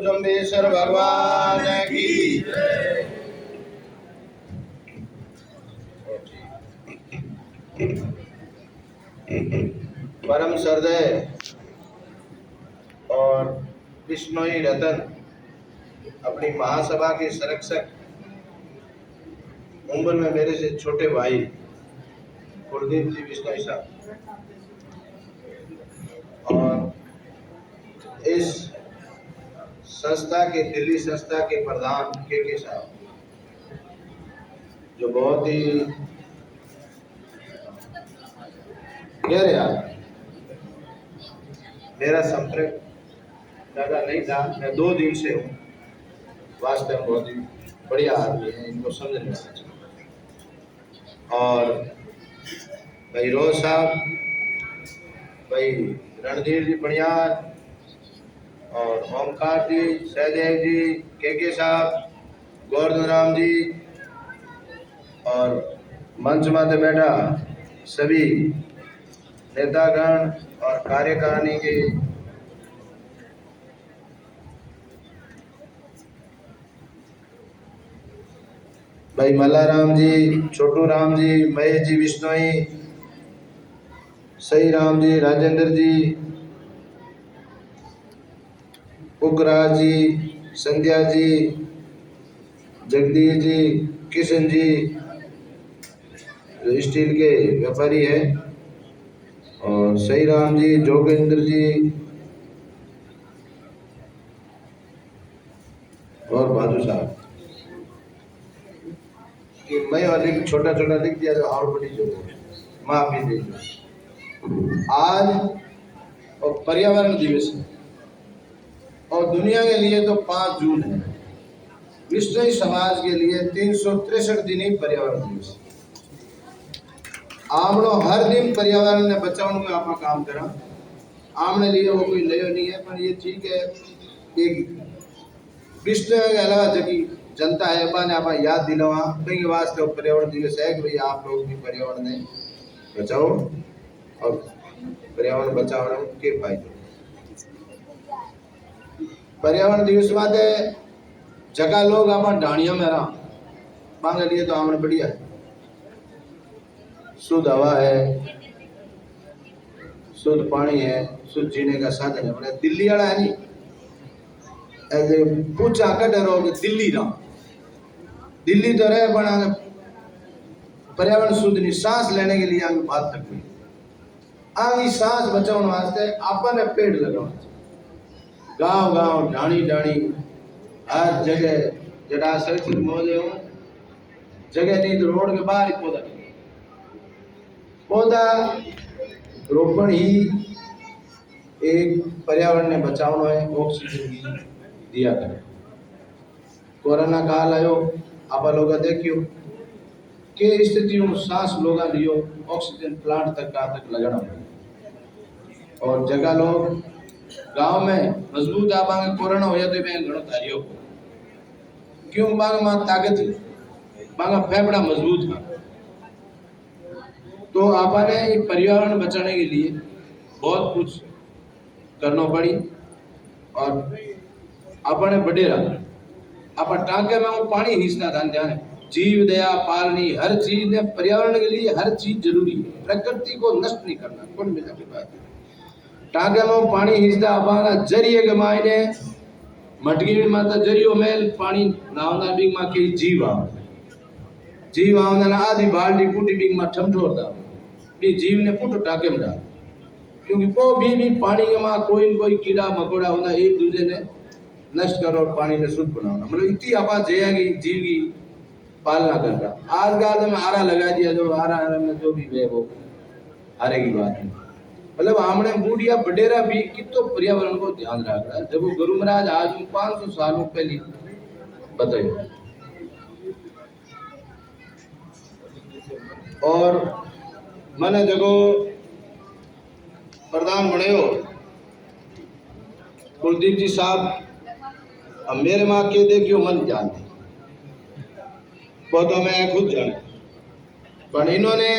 जम्बेश्वर भगवान की। परम श्रद्धेय और विष्णोई रतन अपनी महासभा के संरक्षक, उम्र में मेरे से छोटे भाई कुलदीप जी विष्णोई साहब, और इस संस्था के, दिल्ली संस्था के प्रधान के साहब, जो बहुत ही गहरे आदमी। मेरा संपर्क ज़्यादा नहीं था, मैं 2 दिन से हूँ। वास्तव में बहुत ही बढ़िया आदमी है, इनको समझने वाला चाहिए। और भाई रोज साहब, भाई रणधीर जी बनियार, और ओमकार जी, सहदेव जी, के साहब, गोवर्धन राम जी, और मंच माते बैठा सभी नेतागण और कार्यकारिणी के भाई मल्लाराम जी, छोटू राम जी, महेश जी विष्णोई, सही राम जी, राजेंद्र जी, पुखराज जी, संध्या जी, जगदीश जी, किशन जी, जो स्टील के व्यापारी है, और सही राम जी, जोगेंद्र जी, और बहादुर साहब। कि मैं और छोटा छोटा लिख दिया जो और बड़ी जो माफी दे दो। आज और पर्यावरण दिवस है, और दुनिया के लिए तो 5 जून है। विश्व समाज के लिए 363 दिन ही पर्यावरण दिवस। आमनो हर दिन पर्यावरण ने बचाने को आप काम करा। आमने लिए वो कोई नयो नहीं है, पर ये ठीक है। एक विश्व के अलावा जबकि जनता है ने आप याद दिलवा कई वास्ते पर्यावरण दिवस है कि भाई आप लोग भी पर्यावरण ने बचाओ, और पर्यावरण बचाओ के फायदे। पर्यावरण दिवस वादे जगह लोग अपन ढाणियों में रहा मांगे लिए तो आमने बढ़िया है, शुद्ध हवा है, शुद्ध पानी है, शुद्ध जीने का साधन है। बोले दिल्ली वाला है नहीं, ऐसे पूछा कट रहोगे दिल्ली रहा, दिल्ली तो रहे बना पर्यावरण शुद्ध नहीं। सांस लेने के लिए आगे बात तक आगे सांस बचाने वास्ते अपन पेड़ लगाना। गांव गांव ढाणी ढाणी हर जगह जटाशय मौजे हो, जगह नहीं तो रोड के बाहर ही पौधा पौधा रोपण ही एक पर्यावरण ने बचावना है, ऑक्सीजन दिया करे। कोरोना काल आयो, आप लोग देखियो के स्थितियों में सांस लोगा लियो ऑक्सीजन प्लांट तक लगाना पड़े। और जगह लोग गांव में मजबूत आपांगे कोरोना हो जाए तो मैं घणो धारियो क्यों मांग ताकत मांगा फेफड़ा मजबूत है। तो आपने पर्यावरण बचाने के लिए बहुत कुछ करना पड़ी, और अपने बड़े रहा आप टांके में वो पानी हिस्सा ध्यान जीव दया पालनी हर चीज ने पर्यावरण के लिए हर चीज जरूरी है। प्रकृति को नष्ट नहीं करना कौन मिला की बात। टांके में पानी हिस्सा अपना जरिए के मायने मटकी में माता जरियो मेल पानी नावना बिंग मा के जीव आवना आधी बाल्टी पुटी बिंग मा ठमठोर दा बी जीव ने पुटो टाके में डाल, क्योंकि वो भी पानी में कोई कीड़ा मकोड़ा होना एक दूसरे ने नष्ट करो और पानी ने शुद्ध बनाना। मतलब इतनी आपा जयागी जीव की पालना करता। आज गाल में आरा लगा दिया, जो आरा में जो भी है वो आरे की बात है। मतलब हमने बूढ़िया बडेरा भी कितो पर्यावरण को ध्यान रख रहा है। जब गुरु महाराज आज 500 सालों पहले बताइए, और मैंने जगो प्रधान बने हो कुलदीप जी साहब, अब मेरे माँ के देखियो मन जानते वो तो मैं खुद जाने, पर इन्होंने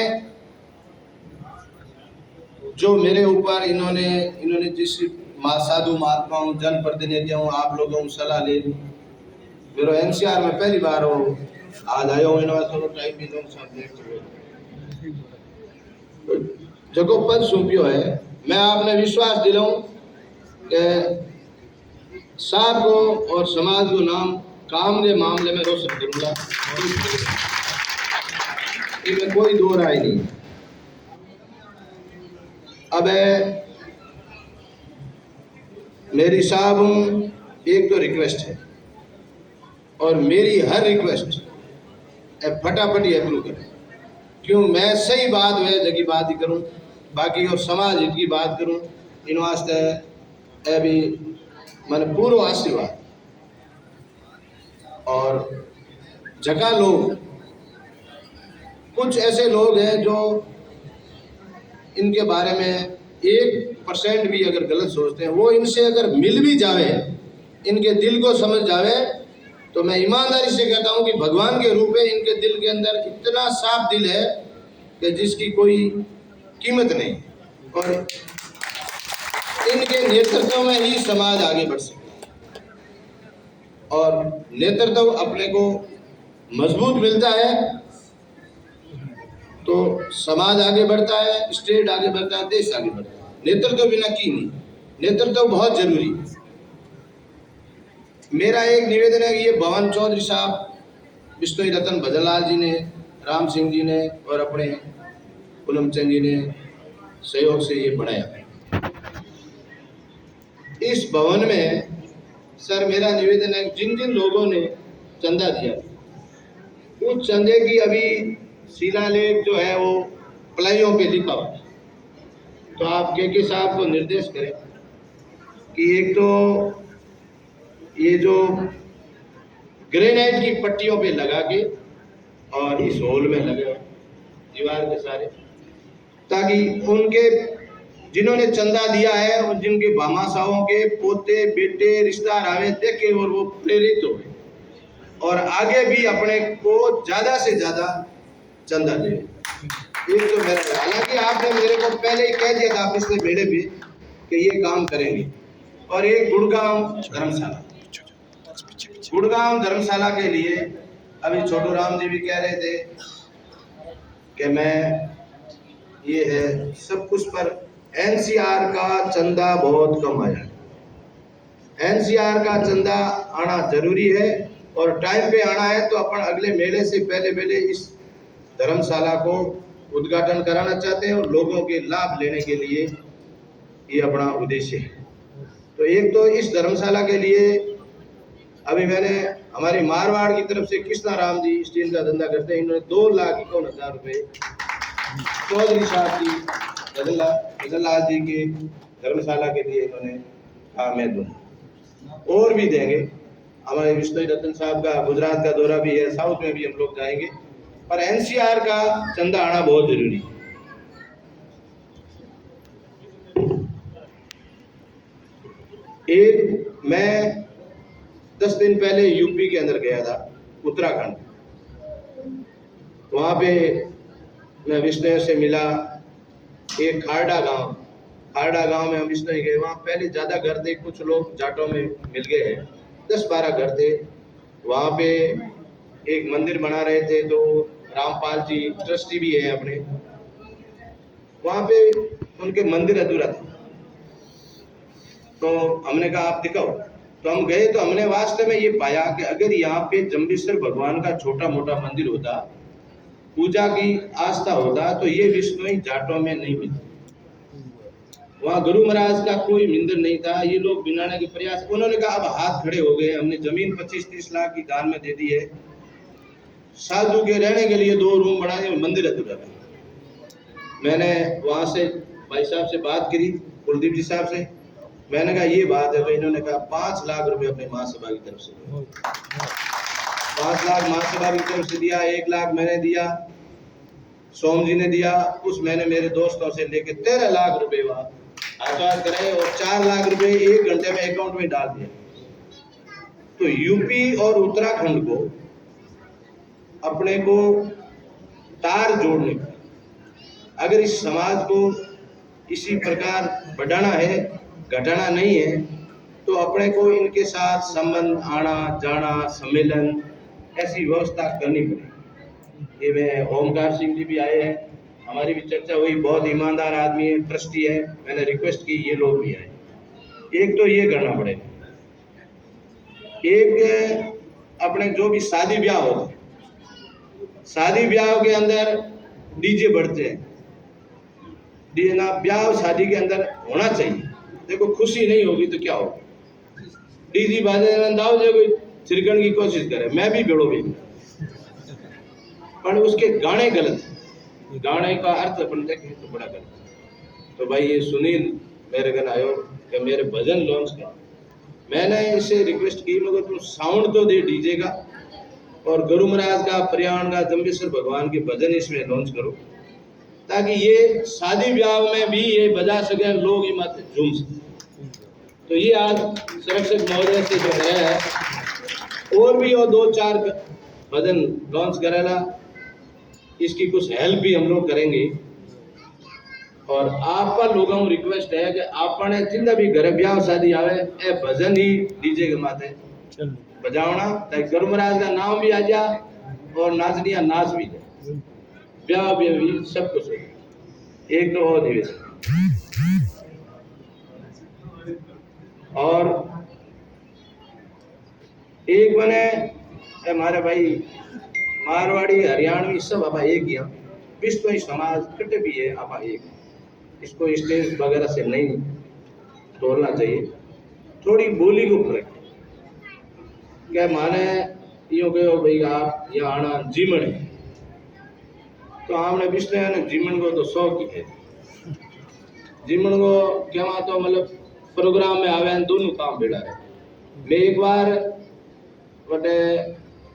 जो मेरे ऊपर इन्होंने जिस साधु महात्माओं जनप्रतिनिधियों आप लोगों को सलाह ले मेरे एनसीआर में पहली बार हो आज आयो इन थोड़ो टाइम भी दूं जो पद सौंपियो है मैं आपने विश्वास दिलाऊं कि साहब को और समाज को नाम काम के मामले में रोशन करूंगा इसमें कोई दो राय नहीं। अब मेरी साहब एक तो रिक्वेस्ट है और मेरी हर रिक्वेस्ट फटाफट ही अप्रूव करें क्यों मैं सही बात है जगह बात ही करूं बाकी और समाज हित की बात करूं इन वास्ते अभी मैंने पूरा आशीर्वाद और जगह लोग कुछ ऐसे लोग हैं जो इनके बारे में 1% भी अगर गलत सोचते हैं वो इनसे अगर मिल भी जावे इनके दिल को समझ जावे तो मैं ईमानदारी से कहता हूं कि भगवान के रूप में इनके दिल के अंदर इतना साफ दिल है कि जिसकी कोई कीमत नहीं और इनके नेतृत्व में ही समाज आगे बढ़ सकता है और नेतृत्व अपने को मजबूत मिलता है तो समाज आगे बढ़ता है स्टेट आगे बढ़ता है देश आगे बढ़ता है। नेतृत्व बिना की नहीं नेतृत्व बहुत जरूरी है। मेरा एक निवेदन है कि ये भवन चौधरी साहब विष्णु रतन भजनलाल जी ने राम सिंह जी ने और अपने पुलमचंद जी ने सहयोग से ये बनाया इस भवन में। सर मेरा निवेदन है जिन जिन लोगों ने चंदा दिया उस चंदे की अभी शिलालेख जो है वो प्लाइयों पे लिखा हुआ तो आप के साहब को निर्देश करें कि एक तो ये जो ग्रेनाइट की पट्टियों पे लगा के और इस हॉल में लगे दीवार के सारे ताकि उनके जिन्होंने चंदा दिया है और जिनके भामाशाहों के पोते बेटे रिश्तेदार आवे देखे और वो प्रेरित हो और आगे भी अपने को ज़्यादा से ज़्यादा चंदा दे। एक तो मेरा हालांकि आपने मेरे को पहले ही कह दिया था पिछले बेड़े पे कि ये काम करेंगे। और एक गुड़गांव धर्मशाला के लिए अभी छोटू राम जी भी कह रहे थे कि मैं ये है सब कुछ पर एनसीआर का चंदा बहुत कम आया एनसीआर का चंदा आना जरूरी है और टाइम पे आना है तो अपन अगले मेले से पहले इस धर्मशाला को उद्घाटन कराना चाहते हैं और लोगों के लाभ लेने के लिए ये अपना उद्देश्य है। तो एक तो इस धर्मशाला के लिए अभी मैंने हमारी मारवाड़ की तरफ से कृष्णा राम जी स्टील का धंधा करते हैं इन्होंने 2,51,000 रुपये चौधरी साहब की भजनलाल जी के धर्मशाला के लिए इन्होंने कहा मैं दूँ और भी देंगे। हमारे विष्णु रतन साहब का गुजरात का दौरा भी है साउथ में भी हम लोग जाएंगे पर एनसीआर का चंदा आना बहुत जरूरी है। एक मैं 10 दिन पहले यूपी के अंदर गया था उत्तराखंड वहाँ पे मैं विष्णु से मिला एक खारडा गांव में हम विष्णु गए वहाँ पहले ज़्यादा घर थे कुछ लोग जाटों में मिल गए हैं 10-12 घर थे वहाँ पे एक मंदिर बना रहे थे तो रामपाल जी ट्रस्टी भी है अपने वहाँ पे उनके मंदिर अधूरा था तो हमने कहा आप दिखाओ तो हम गए तो हमने वास्तव में ये पाया कि अगर यहाँ पे जम्बेश्वर भगवान का छोटा मोटा मंदिर होता पूजा की आस्था होता तो ये विष्णु जाटों में नहीं मिलती वहाँ गुरु महाराज का कोई मंदिर नहीं था ये लोग बनाने के प्रयास उन्होंने कहा अब हाथ खड़े हो गए हमने जमीन 25-30 लाख की दान में दे दी है साधु के रहने के लिए 2 रूम बनाए मंदिर अधूरा है। मैंने वहाँ से भाई साहब से बात करी कुलदीप जी साहब से मैंने कहा ये बात है तो इन्होंने कहा 5 लाख रुपए अपने महासभा की तरफ से 5 लाख महासभा की तरफ से दिया 1 लाख मैंने दिया सोम जी ने दिया उस मैंने मेरे दोस्तों से लेके 13 लाख रुपए वहाँ आचार करे और 4 लाख रुपए 1 घंटे में अकाउंट में डाल दिया। तो यूपी और उत्तराखंड को अपने को तार जोड़ने का अगर इस समाज को इसी प्रकार बढ़ाना है घटाना नहीं है, तो अपने को इनके साथ संबंध, आना जाना, सम्मेलन, ऐसी व्यवस्था करनी पड़ेगी। ये मैं ओमकार सिंह जी भी आए हैं, हमारी भी चर्चा हुई, बहुत ईमानदार आदमी है, ट्रस्टी है, मैंने रिक्वेस्ट की ये लोग भी आए। एक तो ये करना पड़ेगा। एक अपने जो भी शादी ब्याह होते हैं, शादी ब्याह के अंदर डीजे बढ़ते हैं, डीजे ना ब्याह शादी के अंदर होना चाहिए। देखो खुशी नहीं होगी तो क्या होगा, डीजे बाजे दाओ जो कोई छिड़कने की कोशिश करे, मैं भी बेड़ो भी, पर उसके गाने गलत है, गाने का अर्थ अपन देखें तो बड़ा गलत है। तो भाई ये सुनील मेरे घर आयो कि मेरे भजन लॉन्च कर, मैंने इसे रिक्वेस्ट की मगर तुम साउंड तो दे डीजे का, और गुरु महाराज का, प्रयाण का, जम्बेश्वर भगवान के भजन इसमें लॉन्च करो, ताकि ये शादी ब्याह में भी ये बजा सके, लोग ये मत झूम सके। तो ये आज संरक्षक महोदय से जो है और भी और 2-4 भजन लॉन्च करेला, इसकी कुछ हेल्प भी हम लोग करेंगे। और आपका लोगों को रिक्वेस्ट है कि आपने जिंदा भी घर ब्याह शादी आवे ए भजन ही डीजे के माथे बजावना, ताकि गुरु महाराज का नाम भी आ जा और नाचनिया नाच भी जाए, ब्याह भी सब कुछ हो। एक तो और निवेदन, और एक बने हमारे भाई मारवाड़ी, हरियाणवी सब आप एक ही, विश्व समाज कटे भी है आप एक, इसको स्टेज वगैरह से नहीं तोड़ना चाहिए। थोड़ी बोली को फर्क क्या माने, यो कहो भाई आप यहाँ आना जीवन है, तो हमने विष्णु ने जीवन को तो शौक ही है, जीवन को क्या तो मतलब प्रोग्राम में आवे दोनों काम बेड़ा है। मैं एक बार बटे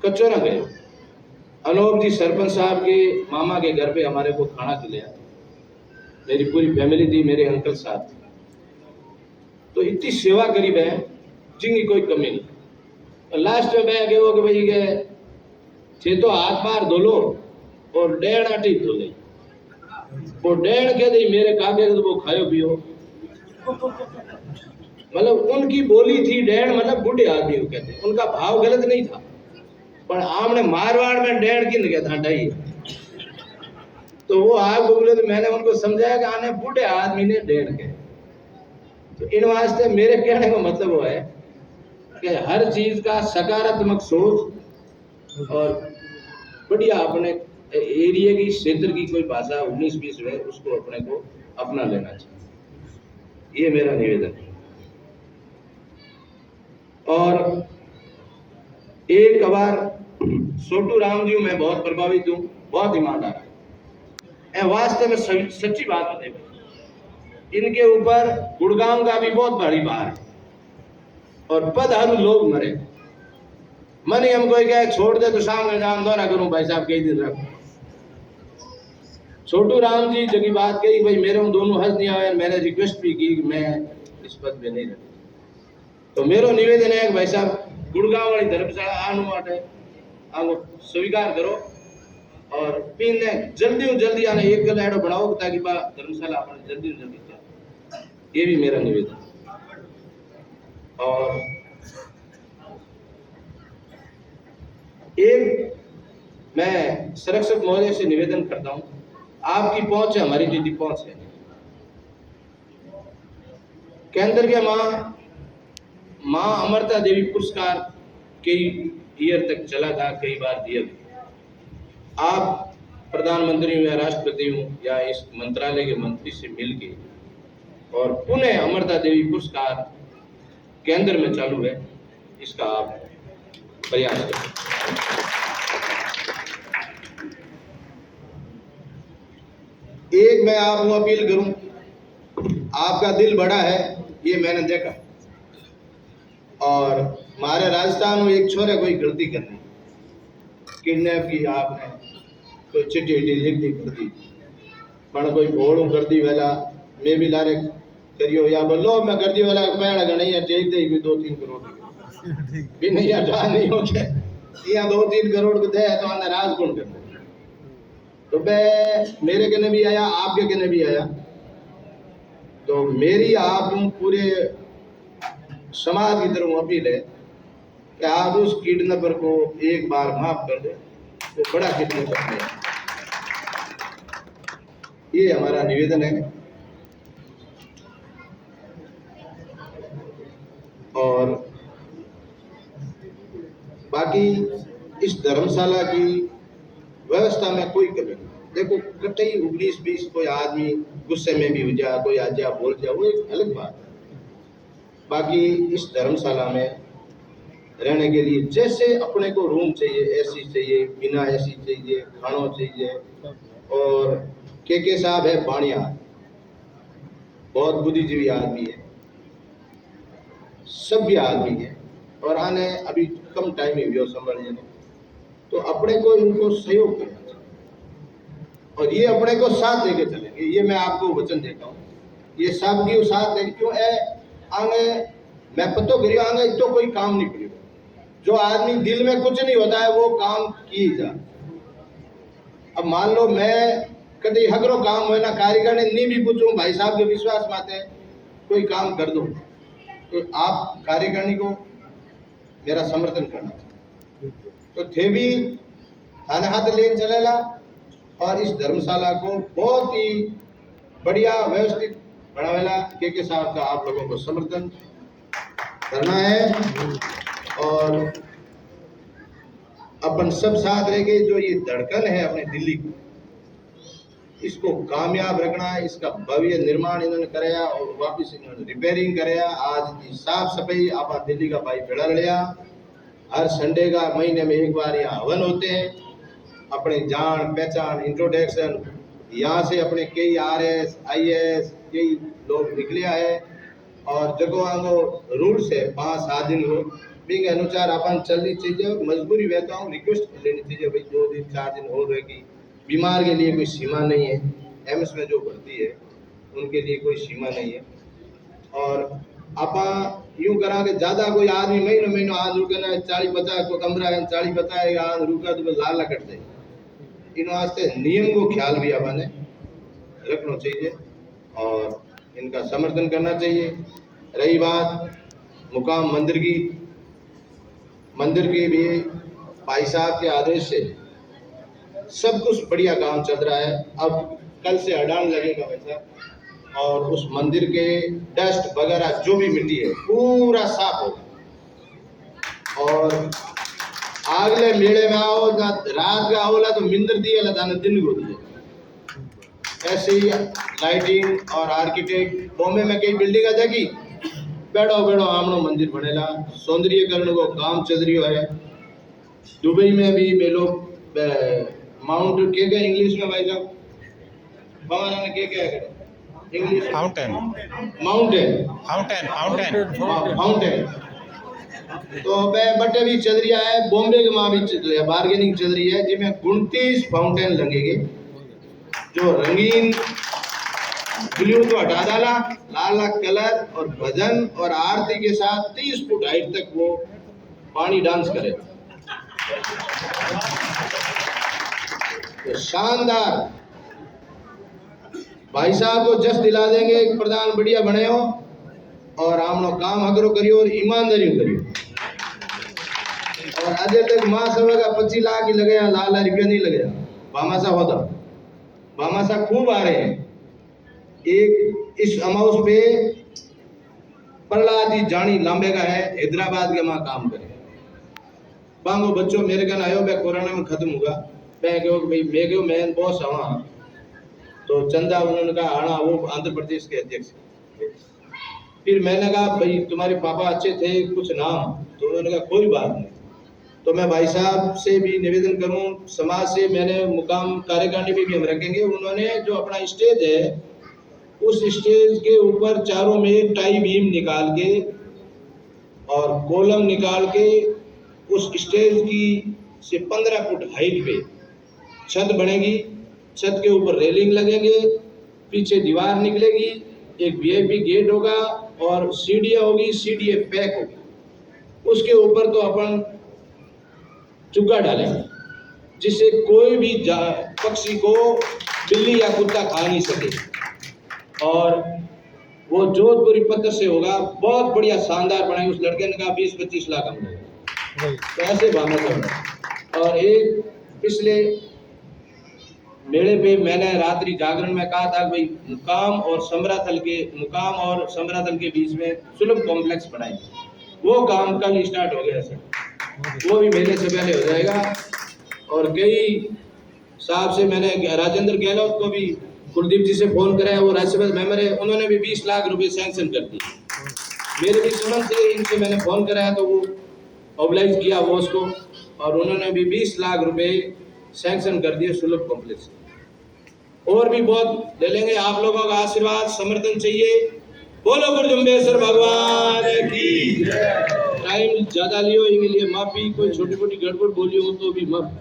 कचौरा गए, अनूप जी सरपंच साहब के मामा के घर पे हमारे को खाना खिलाया, मेरी पूरी फैमिली थी, मेरे अंकल साहब, तो इतनी सेवा करी है जिनकी कोई कमी नहीं। तो लास्ट में मैं कहो कि भाई के छे तो हाथ पार धो लो और डेढ़ आटी धो ले, वो डेढ़ के दी मेरे काके तो वो खायो पियो, मतलब उनकी बोली थी डेढ़, मतलब बूढ़े आदमी को कहते, उनका भाव गलत नहीं था, पर आमने मारवाड़ में डेढ़ की नहीं कहता ढाई, तो वो आग बोले, तो मैंने उनको समझाया कि आने बूढ़े आदमी ने डेढ़ के। तो इन वास्ते मेरे कहने का मतलब वो है कि हर चीज का सकारात्मक सोच, और बढ़िया अपने एरिया की, क्षेत्र की कोई भाषा 19-20 है उसको अपने को अपना लेना चाहिए, ये मेरा निवेदन है। और एक बार छोटू राम जी मैं बहुत प्रभावित हूँ, बहुत ईमानदार है, वास्तव में सच्ची बात बताइए, इनके ऊपर गुड़गांव का भी बहुत बड़ी बार है, और पदहारू लोग मरे, मन ही हमको क्या छोड़ दे तो शाम में जान दौरा करूं भाई साहब कई दिन रख। छोटू राम जी जब बात कही भाई मेरे दोनों हंस नहीं आए, मैंने रिक्वेस्ट भी की कि मैं इस पद पे नहीं रहता, तो मेरा निवेदन है कि भाई साहब गुड़गांव वाली धर्मशाला आने वाटे आगो स्वीकार करो, और पिन जल्दी आने एक गलाड़ो बनाओ ताकि बा धर्मशाला अपने जल्दी चले, ये भी मेरा निवेदन। और एक मैं संरक्षक महोदय से निवेदन करता हूं, आपकी पहुंच है, हमारी जितनी पहुंच है, केंद्र के मां अमृता देवी पुरस्कार कई ईयर तक चला था, कई बार दिया गया। आप प्रधानमंत्री हूं या राष्ट्रपति हूं या इस मंत्रालय के मंत्री से मिलके और पुनः अमृता देवी पुरस्कार केंद्र में चालू है, इसका आप प्रयास करें। एक मैं आपको अपील करूं, आपका दिल बड़ा है ये मैंने देखा, और हमारे राजस्थान में एक छोरे कोई गलती करनी, किडनैप की आपने, कोई चिट्ठी लिख दी कर दी, पर कोई भोड़ू कर दी वाला मैं भी लारे करियो या बोलो मैं कर दी वाला पैड़ा गणैया टेक दे भी 2-3 करोड़ भी नहीं हटा नहीं हो के यहाँ 2-3 करोड़ को दे तो आने राज कौन करना। तो मैं मेरे कने भी आया, आपके कने भी आया, तो मेरी आप पूरे समाज की तरफ अपील है कि आप उस किडनैपर को एक बार माफ कर दें, वो बड़ा किडनैपर है। ये हमारा निवेदन है। और बाकी इस धर्मशाला की व्यवस्था में कोई कमी नहीं। देखो कतई 19-20 कोई आदमी गुस्से में भी हो जाए, कोई आ जाए बोल जाए, वो एक अलग बात है। बाकी इस धर्मशाला में रहने के लिए जैसे अपने को रूम चाहिए, एसी चाहिए, बिना एसी चाहिए, खाना चाहिए। और के साहब है बाणिया, बहुत बुद्धिजीवी आदमी है, सभ्य आदमी है, और आने अभी कम टाइम ही हुआ संभालने में, तो अपने को इनको सहयोग करना चाहिए और ये अपने को साथ लेके चलेंगे। ये मैं आपको वचन देता हूँ, ये सब की साथ लेके क्यों है आगे मैं पतो करियो आगे तो कोई काम नहीं करियो। जो आदमी दिल में कुछ नहीं होता है वो काम की जा। अब मान लो मैं कभी हगरो काम हो ना कारीगर ने नहीं भी पूछूं भाई साहब के विश्वास माते कोई काम कर दो, तो आप कार्यकारिणी को मेरा समर्थन करना चाहिए। तो थे भी थाने हाथ लेन चलेला और इस धर्मशाला को बहुत ही बढ़िया व्यवस्थित बनावेला के साहब का आप लोगों को समर्थन करना है। और अपन सब साथ रह गए। जो ये धड़कन है अपने दिल्ली की, इसको कामयाब रखना है। इसका भव्य निर्माण इन्होंने कराया और वापस इन्होंने रिपेयरिंग कराया। आज की साफ सफाई आप दिल्ली का भाई बेड़ा लिया। हर संडे का महीने में एक बार यहाँ हवन होते हैं। अपने जान पहचान इंट्रोडक्शन यहाँ से अपने कई RS IAS कई लोग निकले है और जगह आंगो रूल्स है 5-7 दिन हो के अनुसार अपन चलनी चाहिए। मजबूरी रहता हूँ रिक्वेस्ट लेनी चाहिए भाई 2 दिन 4 दिन और रहेगी। बीमार के लिए कोई सीमा नहीं है। एम्स में जो भर्ती है उनके लिए कोई सीमा नहीं है। और आप यूं करा के ज्यादा कोई आदमी महीनों आज रुकना 40-50 को कमरा है 40-50 आज रुका तो लाल कट दे। इन वास्ते नियम को ख्याल भी अपन रखना चाहिए और इनका समर्थन करना चाहिए। रही बात मुकाम मंदिर की भी भाई साहब के आदेश से सब कुछ बढ़िया काम चल रहा है। अब कल से अड़ान लगेगा वैसा और उस मंदिर के डस्ट वगैरह जो भी मिट्टी है पूरा साफ होगा। और आगले मेले में आओ ना रात का आओला तो मिंदर दिए लदाने दिन को दिए। ऐसे ही लाइटिंग और आर्किटेक्ट बॉम्बे में कई बिल्डिंग आ जाएगी बेड़ो आमनो मंदिर बनेला। सौंदर्यीकरण को काम चल रही है। दुबई में भी वे लोग माउंट के इंग्लिश में भाई साहब बाबा ने क्या इंग्लिश माउंटेन तो बटे भी चल रही है। बॉम्बे के वहाँ भी चल रही है, बार्गेनिंग चल रही है जिसमें 29 फाउंटेन लगेंगे। जो रंगीन ब्लू तो हटा डाला, लाल कलर और भजन और आरती के साथ 30 फुट हाइट तक वो पानी डांस करे। तो शानदार भाई साहब को जस दिला देंगे। एक प्रधान बढ़िया बने हो और आमनो काम अगरो करियो और ईमानदारी करियो। और आज तक माँ सभा का 25 लाख ही लगे, लाख रुपया नहीं लगे। भामाशा होता भामाशा खूब आ रहे हैं। एक इस अमाउस पे प्रहलाद जी जानी लांबे का है, हैदराबाद के वहाँ काम करे। बांगो बच्चों मेरे कन आयो मैं कोरोना में खत्म हुआ मैं कहो भाई मैं बॉस आवा तो चंदा उन्होंने कहा आना वो आंध्र प्रदेश के अध्यक्ष। फिर मैंने कहा भाई तुम्हारे पापा अच्छे थे कुछ नाम, तो उन्होंने कहा कोई बात नहीं। तो मैं भाई साहब से भी निवेदन करूं, समाज से मैंने मुकाम कार्यकारिणी में भी हम रखेंगे। उन्होंने जो अपना स्टेज है उस स्टेज के ऊपर चारों में टाई बीम निकाल के और कॉलम निकाल के उस स्टेज की से 15 फुट हाइट पे छत बनेगी। छत के ऊपर रेलिंग लगेंगे, पीछे दीवार निकलेगी, एक VIP गेट होगा और सीढ़ियाँ होगी, सीढ़ियाँ पैक होगी। उसके ऊपर तो अपन चुग्गा डालेंगे जिससे कोई भी पक्षी को बिल्ली या कुत्ता खा नहीं सके। और वो जोधपुरी पत्थर से होगा, बहुत बढ़िया शानदार बनाई। उस लड़के ने कहा 20-25 लाख हम देंगे, तो ऐसे भावना था। और एक पिछले मेले पे मैंने रात्रि जागरण में कहा था भाई मुकाम और समराथल के बीच में सुलभ कॉम्प्लेक्स बनाएंगे। वो काम कल स्टार्ट हो गया सर, वो भी मेले से पहले हो जाएगा। और कई साहब से मैंने राजेंद्र गहलोत को भी, कुलदीप जी से फोन कराया, वो राज्यसभा मेंबर है, उन्होंने भी 20 लाख रुपए सैंक्शन कर दिए। मेरे भी सुमन से इनसे मैंने फोन कराया तो वो मोबिलाइज किया वो उसको, और उन्होंने भी 20 लाख रुपए सैंक्शन कर दिए सुलभ कॉम्प्लेक्स। और भी बहुत ले लेंगे, आप लोगों का आशीर्वाद समर्थन चाहिए। बोलो गुरु जम्बेश्वर भगवान की। टाइम ज्यादा लियो, इनके लिए माफी, कोई छोटी मोटी गड़बड़ बोली हो तो भी माफ।